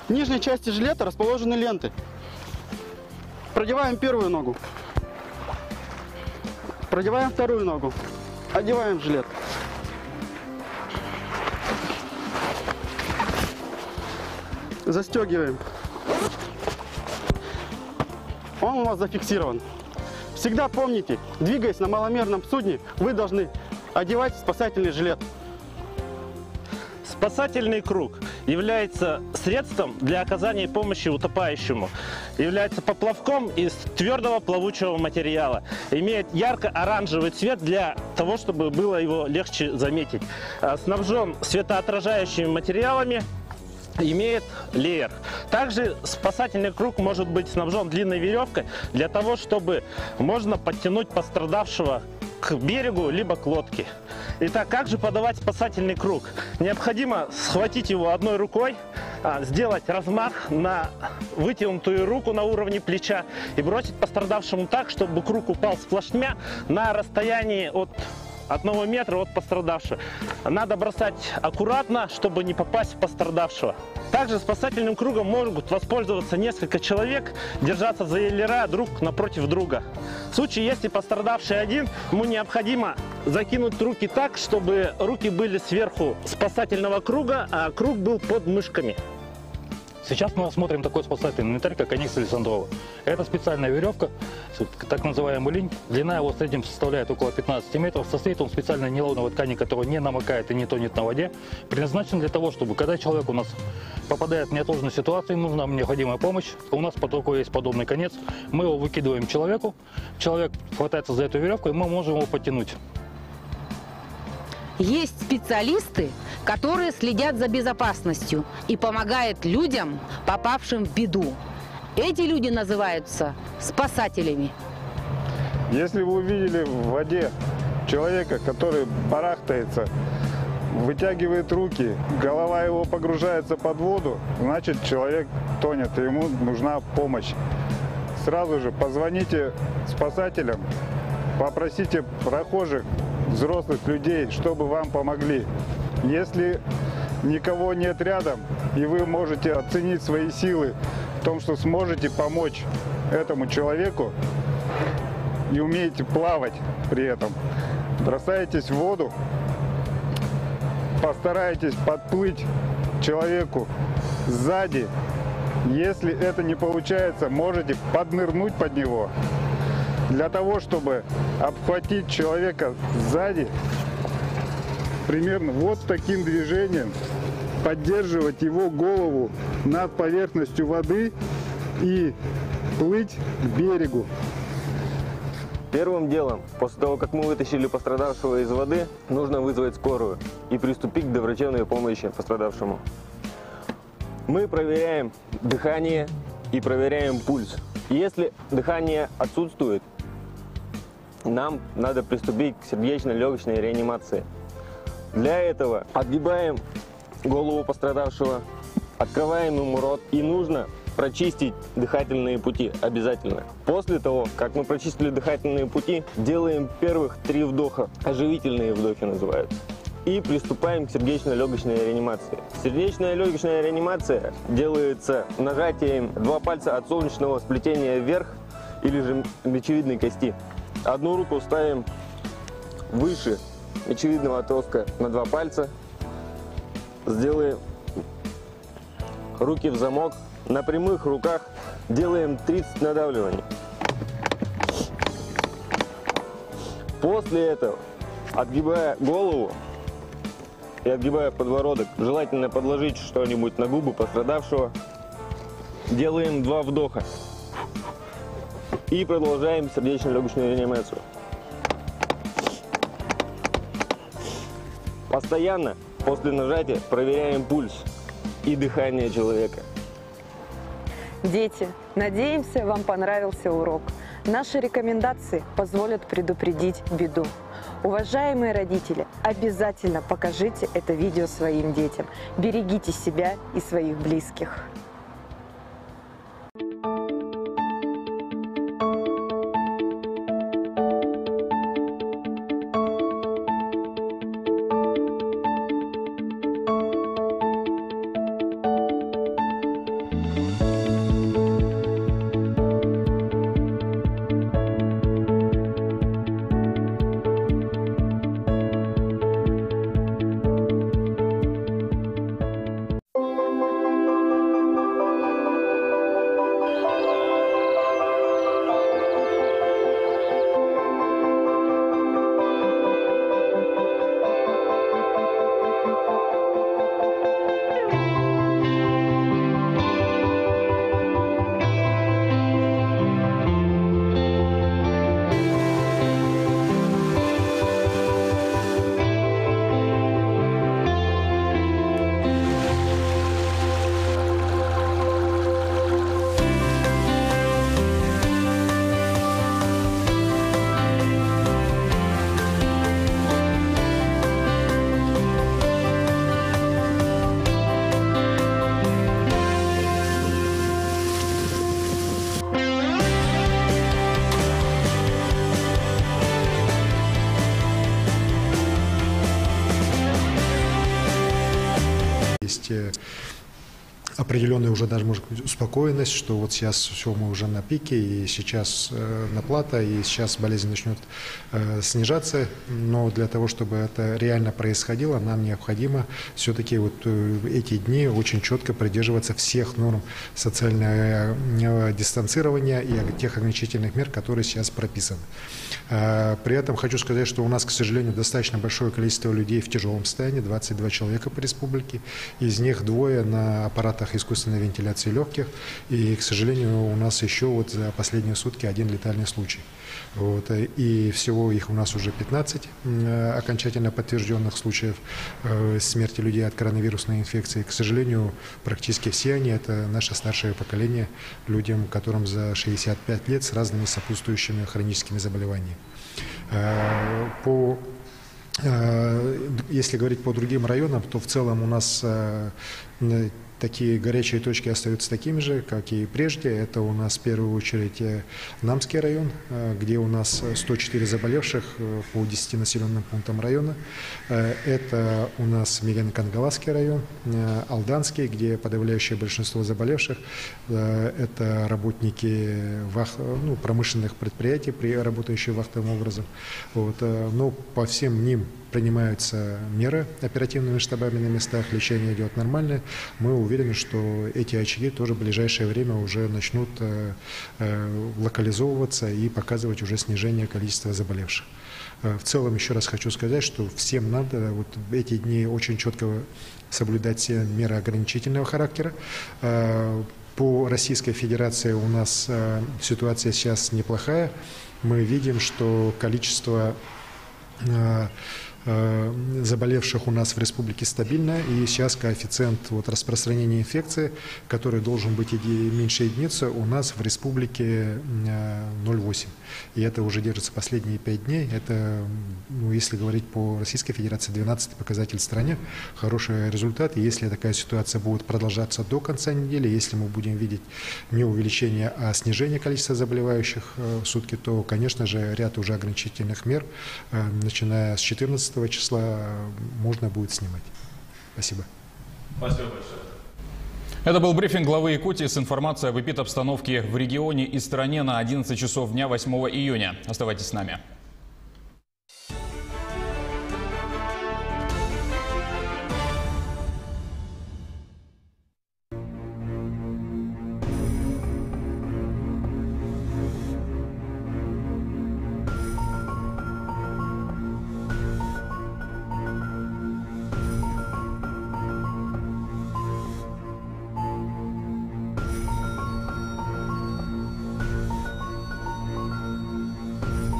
В нижней части жилета расположены ленты. Продеваем первую ногу. Продеваем вторую ногу. Одеваем жилет. Застегиваем. Он у вас зафиксирован. Всегда помните, двигаясь на маломерном судне, вы должны одевать спасательный жилет. Спасательный круг является средством для оказания помощи утопающему. Является поплавком из твердого плавучего материала. Имеет ярко-оранжевый цвет для того, чтобы было его легче заметить. Снабжен светоотражающими материалами. Имеет леер. Также спасательный круг может быть снабжен длинной веревкой для того, чтобы можно подтянуть пострадавшего к берегу либо к лодке. Итак, как же подавать спасательный круг? Необходимо схватить его одной рукой, сделать размах на вытянутую руку на уровне плеча и бросить пострадавшему так, чтобы круг упал сплошмя на расстоянии от 1 метра от пострадавшего. Надо бросать аккуратно, чтобы не попасть в пострадавшего. Также спасательным кругом могут воспользоваться несколько человек, держаться за ейлера друг напротив друга. В случае, если пострадавший один, ему необходимо закинуть руки так, чтобы руки были сверху спасательного круга, а круг был под мышками. Сейчас мы рассмотрим такой спасательный инвентарь, как Аникса Александрова. Это специальная веревка, так называемый линь. Длина его в среднем составляет около 15 метров. Состоит он в специальной нейлоновой ткани, которая не намокает и не тонет на воде. Предназначен для того, чтобы когда человек у нас попадает в неотложную ситуацию, им нужна необходимая помощь. У нас под рукой есть подобный конец. Мы его выкидываем человеку. Человек хватается за эту веревку, и мы можем его подтянуть. Есть специалисты, которые следят за безопасностью и помогают людям, попавшим в беду. Эти люди называются спасателями. Если вы увидели в воде человека, который барахтается, вытягивает руки, голова его погружается под воду, значит человек тонет, и ему нужна помощь. Сразу же позвоните спасателям, попросите прохожих, взрослых людей, чтобы вам помогли. Если никого нет рядом, и вы можете оценить свои силы в том, что сможете помочь этому человеку и умеете плавать при этом, бросаетесь в воду, постарайтесь подплыть человеку сзади. Если это не получается, можете поднырнуть под него. Для того, чтобы обхватить человека сзади, примерно вот таким движением поддерживать его голову над поверхностью воды и плыть к берегу. Первым делом, после того, как мы вытащили пострадавшего из воды, нужно вызвать скорую и приступить к доврачебной помощи пострадавшему. Мы проверяем дыхание и проверяем пульс. Если дыхание отсутствует, нам надо приступить к сердечно-легочной реанимации. Для этого отгибаем голову пострадавшего, открываем ему рот, и нужно прочистить дыхательные пути обязательно. После того, как мы прочистили дыхательные пути, делаем первых 3 вдоха, оживительные вдохи называются, и приступаем к сердечно-легочной реанимации. Сердечная легочная реанимация делается нажатием 2 пальца от солнечного сплетения вверх или же мечевидной кости. Одну руку ставим выше мечевидного отростка на 2 пальца. Сделаем руки в замок. На прямых руках делаем 30 надавливаний. После этого, отгибая голову и отгибая подбородок, желательно подложить что-нибудь на губы пострадавшего, делаем 2 вдоха. И продолжаем сердечно-легочную реанимацию. Постоянно после нажатия проверяем пульс и дыхание человека. Дети, надеемся, вам понравился урок. Наши рекомендации позволят предупредить беду. Уважаемые родители, обязательно покажите это видео своим детям. Берегите себя и своих близких. Есть определенная уже даже, может быть, успокоенность, что вот сейчас все, мы уже на пике, и сейчас наплата, и сейчас болезнь начнет снижаться. Но для того, чтобы это реально происходило, нам необходимо все-таки вот эти дни очень четко придерживаться всех норм социального дистанцирования и тех ограничительных мер, которые сейчас прописаны. При этом хочу сказать, что у нас, к сожалению, достаточно большое количество людей в тяжелом состоянии, 22 человека по республике, из них 2 на аппаратах искусственной вентиляции легких, и, к сожалению, у нас еще вот за последние сутки 1 летальный случай. Вот. И всего их у нас уже 15 окончательно подтвержденных случаев смерти людей от коронавирусной инфекции. К сожалению, практически все они – это наше старшее поколение, людям, которым за 65 лет с разными сопутствующими хроническими заболеваниями. Если говорить по другим районам, то в целом у нас такие горячие точки остаются такими же, как и прежде. Это у нас в первую очередь Намский район, где у нас 104 заболевших по 10 населенным пунктам района. Это у нас Меган-Кангаласский район, Алданский, где подавляющее большинство заболевших. Это работники промышленных предприятий, работающие вахтовым образом. Вот. Но по всем ним принимаются меры оперативными штабами на местах, лечение идет нормально. Мы уверены, что эти очаги тоже в ближайшее время уже начнут локализовываться и показывать уже снижение количества заболевших. В целом, еще раз хочу сказать, что всем надо вот эти дни очень четко соблюдать все меры ограничительного характера. По Российской Федерации у нас ситуация сейчас неплохая. Мы видим, что количество заболевших у нас в республике стабильно, и сейчас коэффициент распространения инфекции, который должен быть меньше единицы, у нас в республике 0,8. И это уже держится последние 5 дней. Это, если говорить по Российской Федерации, 12-й показатель в стране, хороший результат. И если такая ситуация будет продолжаться до конца недели, если мы будем видеть не увеличение, а снижение количества заболевающих в сутки, то, конечно же, ряд уже ограничительных мер, начиная с 14 числа, можно будет снимать. Спасибо. Спасибо большое. Это был брифинг главы Якутии с информацией об эпидобстановке в регионе и стране на 11 часов дня 8 июня. Оставайтесь с нами.